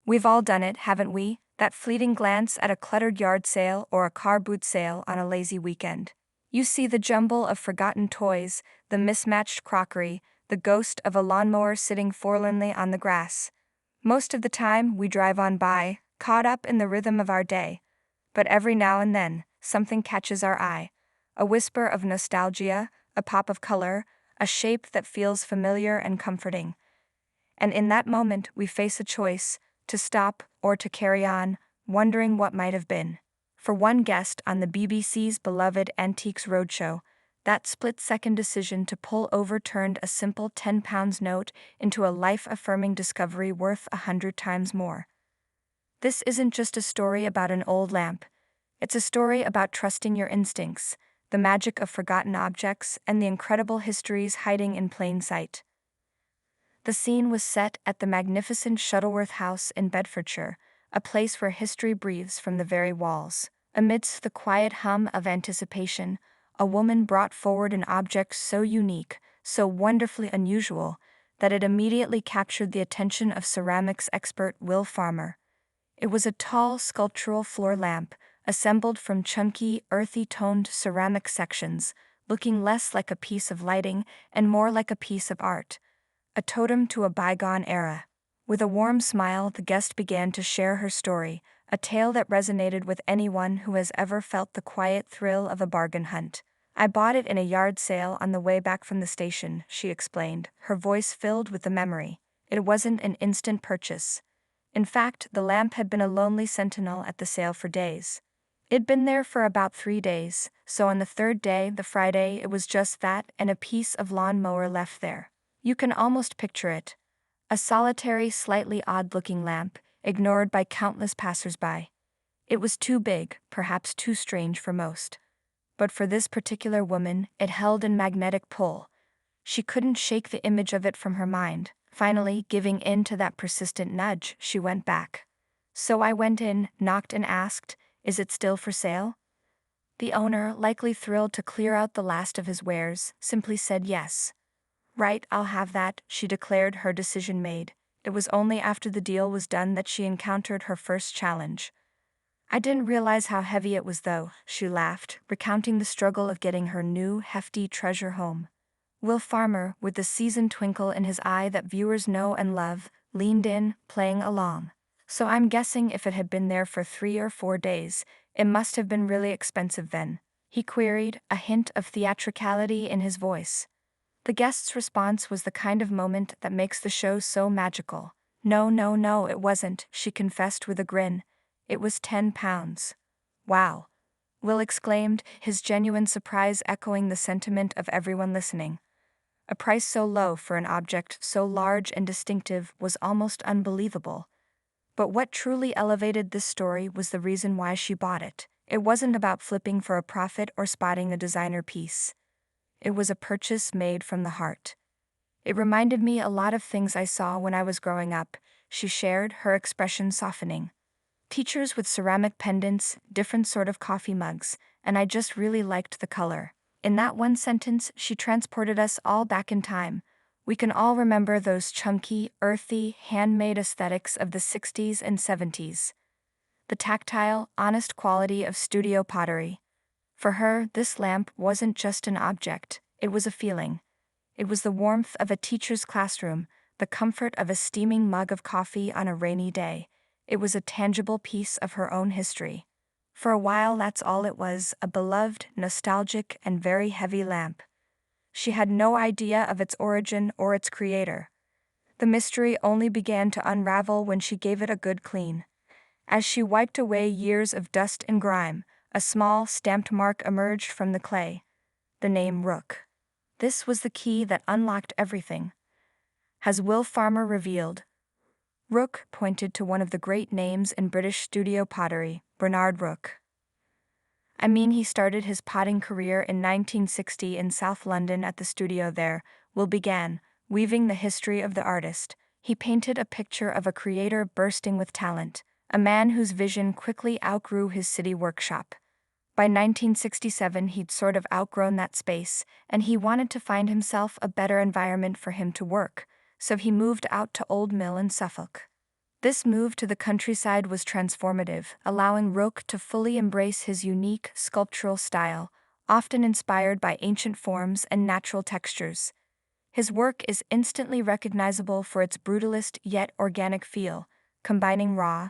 We've all done it, haven't we? That fleeting glance at a cluttered yard sale or a car boot sale on a lazy weekend. You see the jumble of forgotten toys, the mismatched crockery, the ghost of a lawnmower sitting forlornly on the grass. Most of the time, we drive on by, caught up in the rhythm of our day. But every now and then, something catches our eye. A whisper of nostalgia, a pop of color, a shape that feels familiar and comforting. And in that moment, we face a choice: to stop or to carry on, wondering what might have been. For one guest on the BBC's beloved Antiques Roadshow, that split-second decision to pull over turned a simple £10 note into a life-affirming discovery worth 100 times more. This isn't just a story about an old lamp. It's a story about trusting your instincts, the magic of forgotten objects, and the incredible histories hiding in plain sight. The scene was set at the magnificent Shuttleworth House in Bedfordshire, a place where history breathes from the very walls. Amidst the quiet hum of anticipation, a woman brought forward an object so unique, so wonderfully unusual, that it immediately captured the attention of ceramics expert Will Farmer. It was a tall sculptural floor lamp, assembled from chunky, earthy-toned ceramic sections, looking less like a piece of lighting and more like a piece of art, a totem to a bygone era. With a warm smile, the guest began to share her story, a tale that resonated with anyone who has ever felt the quiet thrill of a bargain hunt. "I bought it in a yard sale on the way back from the station," she explained, her voice filled with the memory. It wasn't an instant purchase. In fact, the lamp had been a lonely sentinel at the sale for days. It'd been there for about 3 days, so on the third day, the Friday, it was just that and a piece of lawn-mower left there. You can almost picture it. A solitary, slightly odd-looking lamp, ignored by countless passers-by. It was too big, perhaps too strange for most. But for this particular woman, it held a magnetic pull. She couldn't shake the image of it from her mind. Finally, giving in to that persistent nudge, she went back. So I went in, knocked and asked, "Is it still for sale?" The owner, likely thrilled to clear out the last of his wares, simply said yes. "Right, I'll have that," she declared, her decision made. It was only after the deal was done that she encountered her first challenge. "I didn't realize how heavy it was though," she laughed, recounting the struggle of getting her new, hefty treasure home. Will Farmer, with the seasoned twinkle in his eye that viewers know and love, leaned in, playing along. "So I'm guessing if it had been there for 3 or 4 days, it must have been really expensive then?" he queried, a hint of theatricality in his voice. The guest's response was the kind of moment that makes the show so magical. No, it wasn't," she confessed with a grin. "It was £10. "Wow!" Will exclaimed, his genuine surprise echoing the sentiment of everyone listening. A price so low for an object so large and distinctive was almost unbelievable. But what truly elevated this story was the reason why she bought it. It wasn't about flipping for a profit or spotting a designer piece. It was a purchase made from the heart. "It reminded me a lot of things I saw when I was growing up," she shared, her expression softening. "Teachers with ceramic pendants, different sort of coffee mugs, and I just really liked the color." In that one sentence, she transported us all back in time. We can all remember those chunky, earthy, handmade aesthetics of the 60s and 70s. The tactile, honest quality of studio pottery. For her, this lamp wasn't just an object, it was a feeling. It was the warmth of a teacher's classroom, the comfort of a steaming mug of coffee on a rainy day. It was a tangible piece of her own history. For a while, that's all it was, a beloved, nostalgic, and very heavy lamp. She had no idea of its origin or its creator. The mystery only began to unravel when she gave it a good clean. As she wiped away years of dust and grime, a small, stamped mark emerged from the clay. The name Rook. This was the key that unlocked everything. As Will Farmer revealed, Rook pointed to one of the great names in British studio pottery, Bernard Rook. I mean, he started his potting career in 1960 in South London at the studio there. Will began, weaving the history of the artist. He painted a picture of a creator bursting with talent, a man whose vision quickly outgrew his city workshop. By 1967, he'd sort of outgrown that space, and he wanted to find himself a better environment for him to work, so he moved out to Old Mill in Suffolk. This move to the countryside was transformative, allowing Roque to fully embrace his unique sculptural style, often inspired by ancient forms and natural textures. His work is instantly recognizable for its brutalist yet organic feel, combining raw,